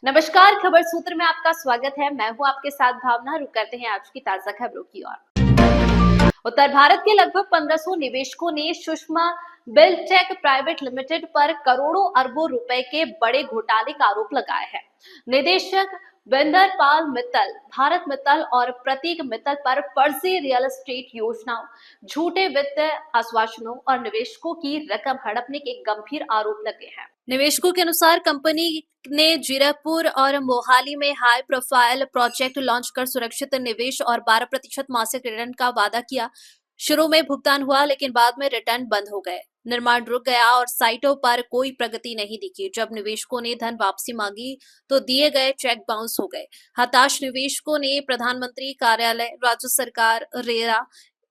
नमस्कार, खबर सूत्र में आपका स्वागत है। मैं हूं आपके साथ भावना। रुक करते हैं आज की ताजा खबरों की ओर। उत्तर भारत के लगभग 1500 निवेशकों ने सुषमा बिल्डटेक प्राइवेट लिमिटेड पर करोड़ों अरबों रुपए के बड़े घोटाले का आरोप लगाया है। निदेशक विंदर पाल मित्तल, भारत मित्तल और प्रतीक मित्तल पर फर्जी रियल एस्टेट योजनाओं, झूठे वित्त आश्वासनों और निवेशकों की रकम हड़पने के गंभीर आरोप लगे हैं। निवेशकों के अनुसार कंपनी ने जीरकपुर और मोहाली में हाई प्रोफाइल प्रोजेक्ट लॉन्च कर सुरक्षित निवेश और 12% मासिक रिटर्न का वादा किया। शुरू में भुगतान हुआ, लेकिन बाद में रिटर्न बंद हो गए, निर्माण रुक गया और साइटों पर कोई प्रगति नहीं दिखी। जब निवेशकों ने धन वापसी मांगी तो दिए गए चेक बाउंस हो गए। हताश निवेशकों ने प्रधानमंत्री कार्यालय, राज्य सरकार, रेरा,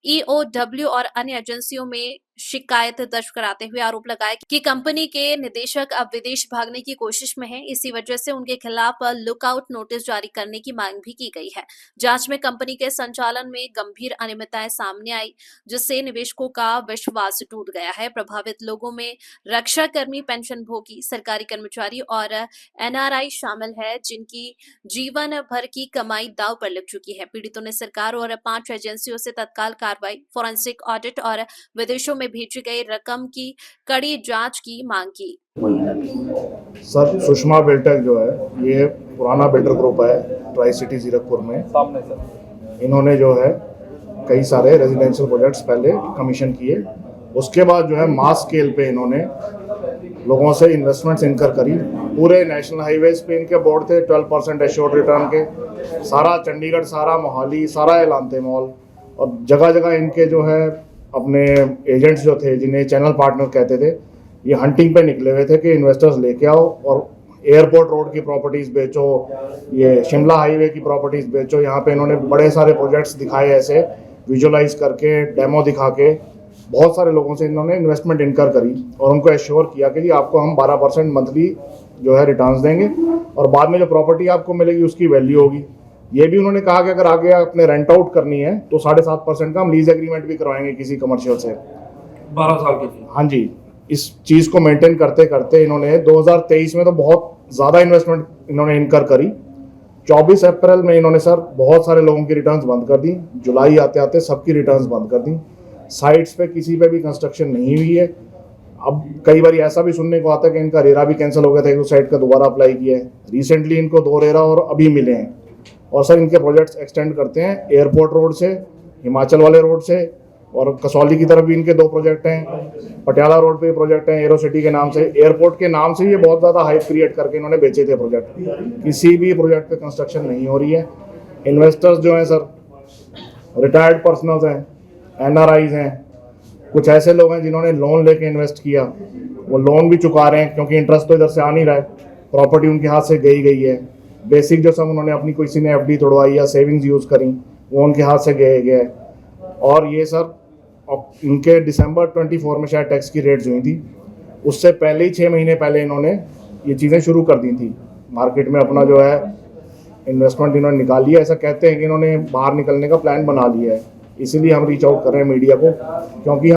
ईओडब्ल्यू और अन्य एजेंसियों में शिकायत दर्ज कराते हुए आरोप लगाया कि कंपनी के निदेशक अब विदेश भागने की कोशिश में हैं। इसी वजह से उनके खिलाफ लुकआउट नोटिस जारी करने की मांग भी की गई है। जांच में कंपनी के संचालन में गंभीर अनियमितताएं सामने आई, जिससे निवेशकों का विश्वास टूट गया है। प्रभावित लोगों में रक्षा कर्मी, पेंशनभोगी, सरकारी कर्मचारी और एनआरआई शामिल है, जिनकी जीवन भर की कमाई दांव पर लग चुकी है। पीड़ितों ने सरकार और 5 एजेंसियों से तत्काल कार्रवाई, फोरेंसिक ऑडिट और विदेशों में भेजी गई रकम की कड़ी जांच की मांग की। सर, सुषमा बिल्डटेक जो है ये पुराना बिल्डर ग्रुप है ट्राई सिटी जीरकपुर में। सामने सर इन्होंने जो है कई सारे रेजिडेंशियल प्रोजेक्ट्स पहले कमीशन किए। उसके बाद जो है मास स्केल पे इन्होंने लोगों से इन्वेस्टमेंट्स इनकर करी। पूरे नेशनल हाईवेज पे इनके बोर्ड थे 12% एश्योर्ड रिटर्न के। सारा चंडीगढ़, सारा मोहाली, सारा एलांते मॉल और जगह जगह इनके जो है अपने एजेंट्स जो थे, जिन्हें चैनल पार्टनर कहते थे, ये हंटिंग पे निकले हुए थे कि इन्वेस्टर्स लेके आओ और एयरपोर्ट रोड की प्रॉपर्टीज़ बेचो, ये शिमला हाईवे की प्रॉपर्टीज़ बेचो। यहाँ पे इन्होंने बड़े सारे प्रोजेक्ट्स दिखाए, ऐसे विजुअलाइज करके, डेमो दिखा के बहुत सारे लोगों से इन्होंने इन्वेस्टमेंट इनकर करी और उनको एश्योर किया कि जी आपको हम 12% मंथली जो है रिटर्न्स देंगे और बाद में जो प्रॉपर्टी आपको मिलेगी उसकी वैल्यू होगी। ये भी उन्होंने कहा कि अगर आगे अपने रेंट आउट करनी है तो 7.5% का हम लीज एग्रीमेंट भी करवाएंगे किसी कमर्शियल से 12 साल की। हाँ जी, इस चीज़ को मेंटेन करते करते इन्होंने 2023 में तो बहुत ज़्यादा इन्वेस्टमेंट इन्होंने इनकर करी। 24 अप्रैल में इन्होंने सर बहुत सारे लोगों की रिटर्न्स बंद कर दी। जुलाई आते आते सबकी रिटर्न्स बंद कर दी। साइट्स पे किसी पे भी कंस्ट्रक्शन नहीं हुई है। अब कई बार ऐसा भी सुनने को आता है कि इनका रेरा भी कैंसिल हो गया था, एक साइट का दोबारा अप्लाई किया है। रिसेंटली इनको 2 रेरा और अभी मिले हैं। और सर इनके प्रोजेक्ट्स एक्सटेंड करते हैं एयरपोर्ट रोड से, हिमाचल वाले रोड से, और कसौली की तरफ भी इनके 2 प्रोजेक्ट हैं। पटियाला रोड पे प्रोजेक्ट हैं एरो सिटी के नाम से। एयरपोर्ट के नाम से ये बहुत ज़्यादा हाइप क्रिएट करके इन्होंने बेचे थे प्रोजेक्ट। किसी भी प्रोजेक्ट पे कंस्ट्रक्शन नहीं हो रही है। इन्वेस्टर्स जो हैं सर रिटायर्ड पर्सनल्स हैं, एनआरआईज हैं, कुछ ऐसे लोग हैं जिन्होंने लोन लेके इन्वेस्ट किया, वो लोन भी चुका रहे हैं क्योंकि इंटरेस्ट तो इधर से आ नहीं रहा है। प्रॉपर्टी उनके हाथ से गई है। बेसिक जो सब उन्होंने अपनी किसी ने एफडी तोड़वाई या सेविंग्स यूज़ करी वो उनके हाथ से गए। और ये सर इनके दिसंबर 24 में शायद टैक्स की रेट्स हुई थी, उससे पहले ही 6 महीने पहले इन्होंने ये चीज़ें शुरू कर दी थी। मार्केट में अपना जो है इन्वेस्टमेंट इन्होंने निकाल लिया। ऐसा कहते हैं कि इन्होंने बाहर निकलने का प्लान बना लिया है। इसीलिए हम रीच आउट कर रहे हैं मीडिया को, क्योंकि